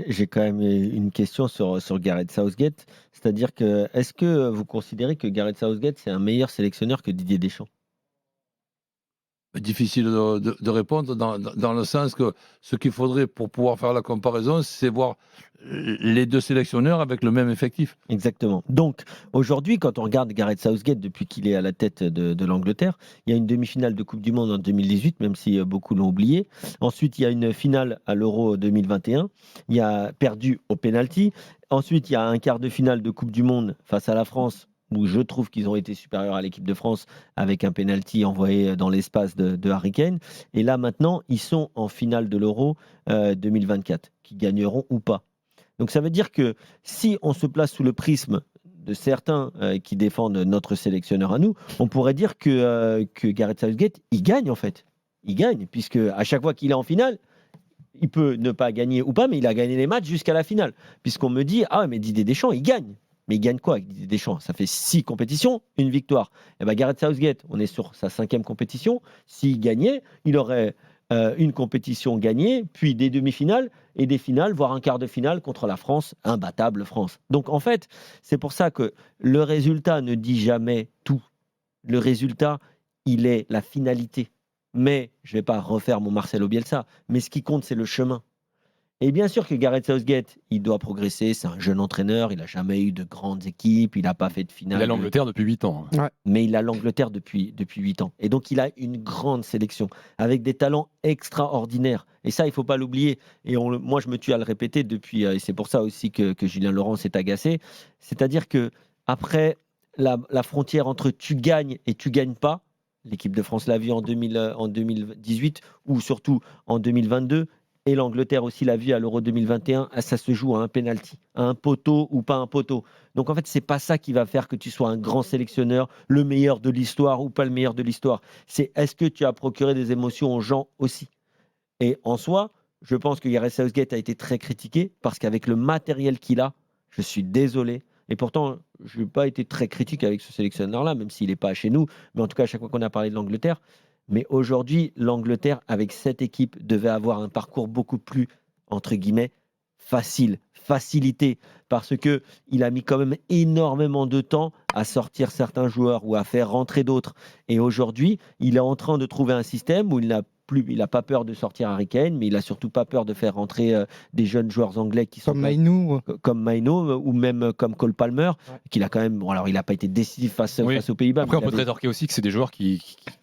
j'ai quand même une question sur Gareth Southgate. C'est-à-dire que, est-ce que vous considérez que Gareth Southgate, c'est un meilleur sélectionneur que Didier Deschamps? Difficile de répondre dans le sens que ce qu'il faudrait pour pouvoir faire la comparaison, c'est voir les deux sélectionneurs avec le même effectif. Exactement. Donc, aujourd'hui, quand on regarde Gareth Southgate depuis qu'il est à la tête de l'Angleterre, il y a une demi-finale de Coupe du Monde en 2018, même si beaucoup l'ont oublié. Ensuite, il y a une finale à l'Euro 2021. Il y a perdu au penalty. Ensuite, il y a un quart de finale de Coupe du Monde face à la France, où je trouve qu'ils ont été supérieurs à l'équipe de France avec un penalty envoyé dans l'espace de Harry Kane. Et là, maintenant, ils sont en finale de l'Euro 2024, qui gagneront ou pas. Donc ça veut dire que si on se place sous le prisme de certains qui défendent notre sélectionneur à nous, on pourrait dire que Gareth Southgate, il gagne en fait. Il gagne, puisque à chaque fois qu'il est en finale, il peut ne pas gagner ou pas, mais il a gagné les matchs jusqu'à la finale. Puisqu'on me dit, ah mais Didier Deschamps, il gagne. Mais il gagne quoi avec Didier Deschamps? Ça fait 6 compétitions, une victoire. Et bien Gareth Southgate, on est sur sa 5e compétition. S'il gagnait, il aurait une compétition gagnée, puis des demi-finales et des finales, voire un quart de finale contre la France, imbattable France. Donc en fait, c'est pour ça que le résultat ne dit jamais tout. Le résultat, il est la finalité. Mais je ne vais pas refaire mon Marcelo Bielsa, mais ce qui compte, c'est le chemin. Et bien sûr que Gareth Southgate, il doit progresser. C'est un jeune entraîneur. Il n'a jamais eu de grandes équipes. Il n'a pas fait de finale. Il a l'Angleterre depuis 8 ans. Ouais. Mais il a l'Angleterre depuis 8 ans. Et donc, il a une grande sélection avec des talents extraordinaires. Et ça, il ne faut pas l'oublier. Et moi, je me tue à le répéter depuis. Et c'est pour ça aussi que Julien Laurent s'est agacé. C'est-à-dire que après la frontière entre tu gagnes et tu gagnes pas, l'équipe de France l'a vu en 2018 ou surtout en 2022. Et l'Angleterre aussi l'a vu à l'Euro 2021, ça se joue à un penalty, à un poteau ou pas un poteau. Donc en fait, c'est pas ça qui va faire que tu sois un grand sélectionneur, le meilleur de l'histoire ou pas le meilleur de l'histoire. C'est est-ce que tu as procuré des émotions aux gens aussi. Et en soi, je pense que Gareth Southgate a été très critiqué parce qu'avec le matériel qu'il a, je suis désolé. Et pourtant, je n'ai pas été très critique avec ce sélectionneur-là, même s'il n'est pas chez nous. Mais en tout cas, à chaque fois qu'on a parlé de l'Angleterre, mais aujourd'hui, l'Angleterre, avec cette équipe, devait avoir un parcours beaucoup plus, entre guillemets, facilité, parce qu'il a mis quand même énormément de temps à sortir certains joueurs ou à faire rentrer d'autres. Et aujourd'hui, il est en train de trouver un système où il n'a pas peur de sortir Harry Kane, mais il n'a surtout pas peur de faire rentrer des jeunes joueurs anglais qui sont comme Mainoo ou même comme Cole Palmer, qu'il a quand même. Bon, alors il n'a pas été décisif face aux Pays-Bas. Après, on peut rétorquer aussi que c'est des joueurs qui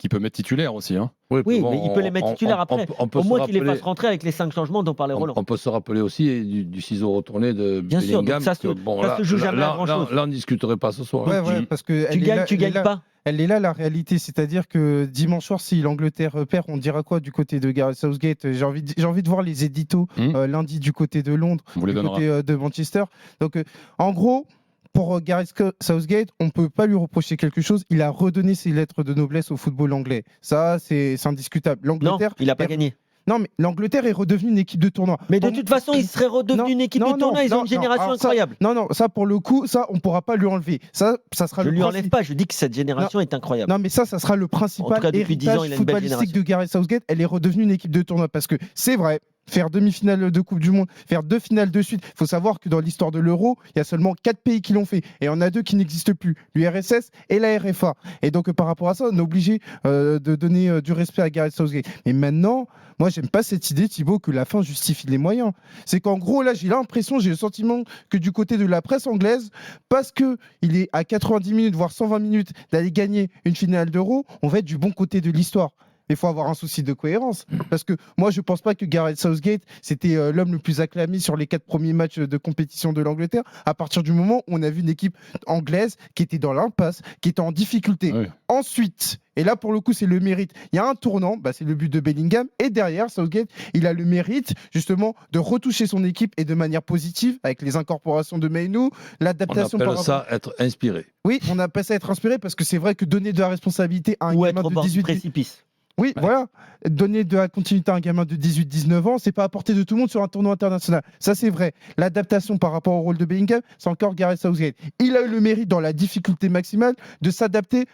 peuvent mettre titulaires aussi. Hein. Oui, mais il peut les mettre titulaires après. Au moins qu'il les fasse rentrer avec les 5 changements dont parlait Roland. On peut se rappeler aussi du ciseau retourné de Bien Bellingham. Sûr, ça se joue jamais à grand-chose. Là, on ne discuterait pas ce soir. Ouais, parce que tu gagnes pas. Elle est là la réalité, c'est-à-dire que dimanche soir, si l'Angleterre perd, on dira quoi du côté de Gareth Southgate? J'ai envie de voir les éditos lundi du côté de Londres, du côté de Manchester. Donc, en gros, pour Gareth Southgate, on ne peut pas lui reprocher quelque chose. Il a redonné ses lettres de noblesse au football anglais. Ça, c'est indiscutable. Non, il n'a pas gagné. Non, mais l'Angleterre est redevenue une équipe de tournoi. Mais de toute façon, il serait redevenu une équipe de tournoi. Ils ont une génération incroyable. Ça, pour le coup, ça, on ne pourra pas lui enlever. Ça sera je ne lui enlève pas, je dis que cette génération est incroyable. Non, mais ça sera le principal héritage footballistique de Gareth Southgate. Elle est redevenue une équipe de tournoi. Parce que c'est vrai, faire demi-finale de Coupe du Monde, faire 2 finales de suite. Il faut savoir que dans l'histoire de l'Euro, il y a seulement 4 pays qui l'ont fait. Et il y en a 2 qui n'existent plus, l'URSS et la RFA. Et donc, par rapport à ça, on est obligé de donner du respect à Gareth Southgate. Mais maintenant, moi, j'aime pas cette idée, Thibaut, que la fin justifie les moyens. C'est qu'en gros, là, j'ai le sentiment que du côté de la presse anglaise, parce qu'il est à 90 minutes, voire 120 minutes d'aller gagner une finale d'Euro, on va être du bon côté de l'histoire. Il faut avoir un souci de cohérence. Parce que moi, je ne pense pas que Gareth Southgate, c'était l'homme le plus acclamé sur les 4 premiers matchs de compétition de l'Angleterre, à partir du moment où on a vu une équipe anglaise qui était dans l'impasse, qui était en difficulté. Oui. Ensuite, et là, pour le coup, c'est le mérite. Il y a un tournant, c'est le but de Bellingham. Et derrière, Southgate, il a le mérite, justement, de retoucher son équipe et de manière positive, avec les incorporations de Mainoo, l'adaptation... On appelle ça être inspiré. Oui, on appelle ça être inspiré, parce que c'est vrai que donner de la responsabilité à un gamin de 18... précipice. Oui, voilà. Donner de la continuité à un gamin de 18-19 ans, c'est pas à portée de tout le monde sur un tournoi international. Ça, c'est vrai. L'adaptation par rapport au rôle de Bellingham, c'est encore Gareth Southgate. Il a eu le mérite, dans la difficulté maximale, de s'adapter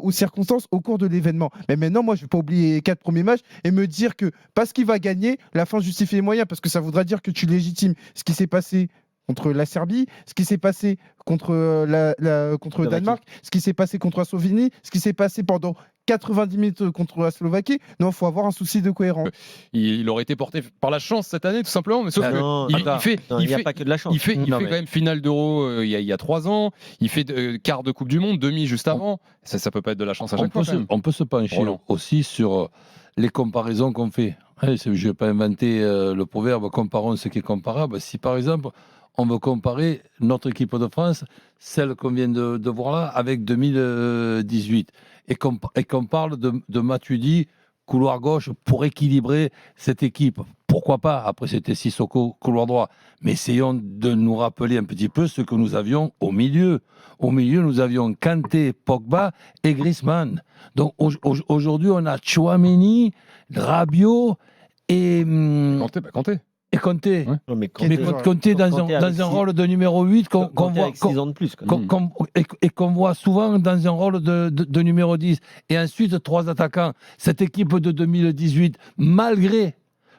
aux circonstances au cours de l'événement. Mais maintenant, moi, je ne vais pas oublier les 4 premiers matchs et me dire que parce qu'il va gagner, la fin justifie les moyens, parce que ça voudra dire que tu légitimes ce qui s'est passé contre la Serbie, ce qui s'est passé contre le Danemark, ce qui s'est passé contre la Slovénie, ce qui s'est passé pendant 90 minutes contre la Slovaquie. Non, il faut avoir un souci de cohérence. Il aurait été porté par la chance cette année, tout simplement. Mais sauf il n'y a pas que de la chance. Il fait quand même finale d'Euro il y a 3 ans. Il fait quart de Coupe du Monde, demi juste avant. Ça peut pas être de la chance à chaque fois. On peut se pencher aussi sur les comparaisons qu'on fait. Je ne vais pas inventer le proverbe « comparons ce qui est comparable ». Si par exemple, on veut comparer notre équipe de France, celle qu'on vient de voir là, avec 2018, et qu'on parle de Matuidi, couloir gauche, pour équilibrer cette équipe. Pourquoi pas? Après, c'était Sissoko, couloir droit. Mais essayons de nous rappeler un petit peu ce que nous avions au milieu. Au milieu, nous avions Kanté, Pogba et Griezmann. Donc aujourd'hui, on a Tchouaméni, Rabiot et... Kanté. Et Kanté. Ouais. Mais Kanté dans un rôle de numéro 8 qu'on voit, 6 ans de plus, et qu'on voit souvent dans un rôle de numéro 10. Et ensuite, 3 attaquants. Cette équipe de 2018, malgré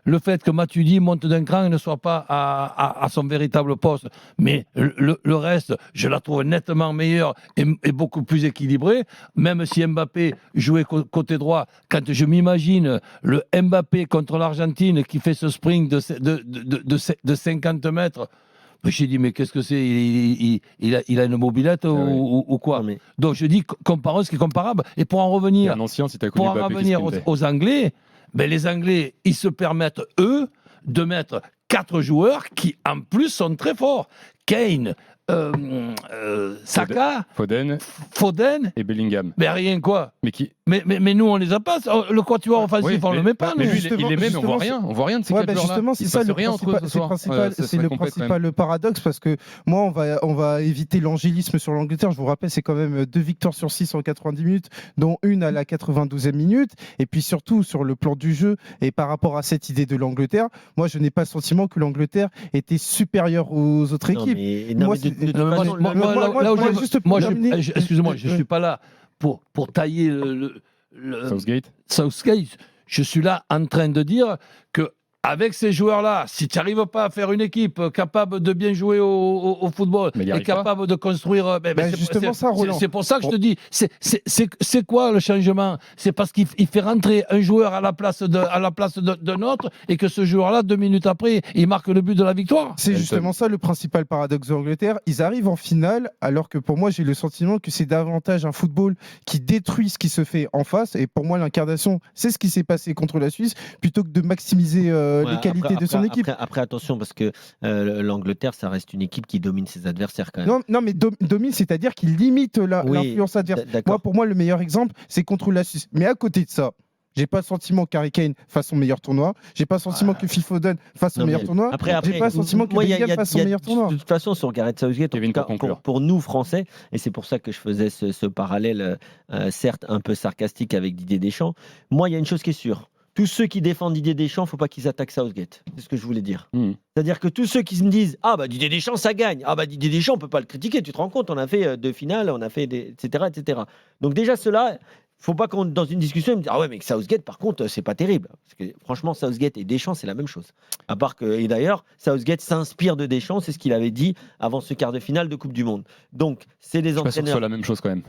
le fait que Matuidi monte d'un cran et ne soit pas à son véritable poste. Mais le reste, je la trouve nettement meilleure et beaucoup plus équilibrée. Même si Mbappé jouait côté droit, quand je m'imagine le Mbappé contre l'Argentine qui fait ce sprint de 50 mètres, j'ai dit, mais qu'est-ce que c'est? Il a une mobilette ou quoi? Donc je dis, comparons ce qui est comparable. Et pour en revenir, aux Anglais, ben les Anglais, ils se permettent, eux, de mettre 4 joueurs qui, en plus, sont très forts. Kane, Saka, Foden et Bellingham. Mais rien quoi. Mais nous, on les a pas. Le quatuor offensif, on le met pas. Mais lui, il les met, mais on voit rien. On voit rien de ces 4 joueurs-là. Justement, c'est ça le principal paradoxe, parce que moi, on va éviter l'angélisme sur l'Angleterre. Je vous rappelle, c'est quand même 2 victoires sur 6 en 90 minutes, dont une à la 92e minute. Et puis surtout, sur le plan du jeu et par rapport à cette idée de l'Angleterre, moi, je n'ai pas le sentiment que l'Angleterre était supérieure aux autres équipes. Excusez-moi, je ne suis pas là pour tailler Southgate. Je suis là en train de dire que avec ces joueurs-là, si tu n'arrives pas à faire une équipe capable de bien jouer au football et capable de construire... c'est pour ça que je te dis, c'est quoi le changement? C'est parce qu'il fait rentrer un joueur à la place d'un autre et que ce joueur-là, 2 minutes après, il marque le but de la victoire. C'est justement ça le principal paradoxe de l'Angleterre. Ils arrivent en finale, alors que pour moi, j'ai le sentiment que c'est davantage un football qui détruit ce qui se fait en face. Et pour moi, l'incarnation, c'est ce qui s'est passé contre la Suisse, plutôt que de maximiser... les qualités de son équipe. Après, attention, parce que l'Angleterre, ça reste une équipe qui domine ses adversaires quand même. Non, mais domine, c'est-à-dire qu'il limite l'influence adverse. Pour moi, le meilleur exemple, c'est contre la Suisse. Mais à côté de ça, j'ai pas le sentiment qu'Harry Kane fasse son meilleur tournoi. J'ai pas le sentiment que Phil Foden fasse son meilleur tournoi. J'ai pas le sentiment que Bellingham fasse son meilleur tournoi. De toute façon, sur Gareth Southgate, pour nous Français, et c'est pour ça que je faisais ce parallèle, certes un peu sarcastique avec Didier Deschamps. Moi, il y a une chose qui est sûre. Tous ceux qui défendent Didier Deschamps, il ne faut pas qu'ils attaquent Southgate. C'est ce que je voulais dire. C'est-à-dire que tous ceux qui me disent « Ah bah Didier Deschamps, ça gagne. Ah bah Didier Deschamps, on ne peut pas le critiquer. Tu te rends compte, on a fait 2 finales, on a fait etc. etc. » Donc déjà, ceux-là, il ne faut pas qu'on, dans une discussion, ils me disent « Ah ouais, mais Southgate, par contre, c'est pas terrible. » Parce que franchement, Southgate et Deschamps, c'est la même chose. À part que, et d'ailleurs, Southgate s'inspire de Deschamps, c'est ce qu'il avait dit avant ce quart de finale de Coupe du Monde. Donc, c'est les entraîneurs... Je suis pas sûr que ce soit la même chose quand même.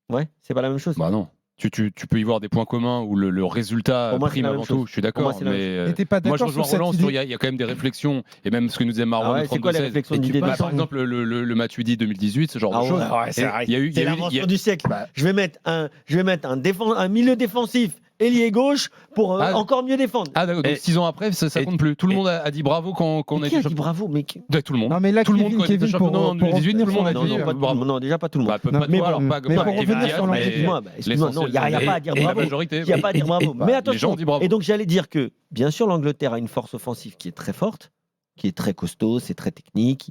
Ouais, c'est pas la même chose. Bah non. Tu peux y voir des points communs où le résultat prime avant tout. Je suis d'accord. Mais moi, je rejoins Roland sur il y a quand même des réflexions. Et même ce que nous disait Marwan. C'est quoi les réflexions d'idées Par exemple, le Matuidi 2018, ce genre de choses. C'est l'invention du siècle. Je vais mettre un milieu défensif ailier gauche pour encore mieux défendre. Ah d'accord, donc 6 ans après, ça compte plus. Tout le monde a dit bravo quand on a été champion. Qui a dit bravo, mec? Tout le monde. Non mais là, tout le monde quand on était champion en 2018, tout le monde a dit bravo. Non, déjà pas tout le monde. Mais pour revenir sur excuse-moi, non, il n'y a pas à dire bravo. Il n'y a pas à dire bravo. Mais attention. Et donc j'allais dire que, bien sûr, l'Angleterre a une force offensive qui est très forte, qui est très costaud, c'est très technique.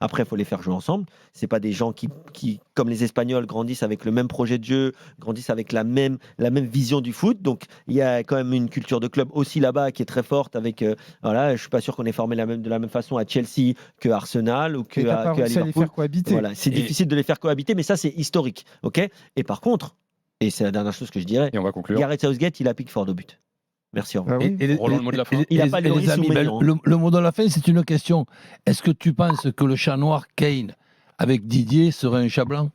Après, il faut les faire jouer ensemble. C'est pas des gens qui, comme les Espagnols, grandissent avec le même projet de jeu, grandissent avec la même vision du foot. Donc, il y a quand même une culture de club aussi là-bas qui est très forte. Avec, voilà, je suis pas sûr qu'on est formé de la même façon à Chelsea que Arsenal ou que à Liverpool. Les faire cohabiter. Voilà, c'est difficile de les faire cohabiter, mais ça, c'est historique. Ok. Et par contre, et c'est la dernière chose que je dirais, et on va conclure. Gareth Southgate, il a Pickford au but. Merci. Roland, le mot de la fin. Il n'a pas les amis, le mot de la fin, c'est une question. Est-ce que tu penses que le chat noir Kane avec Didier serait un chat blanc ?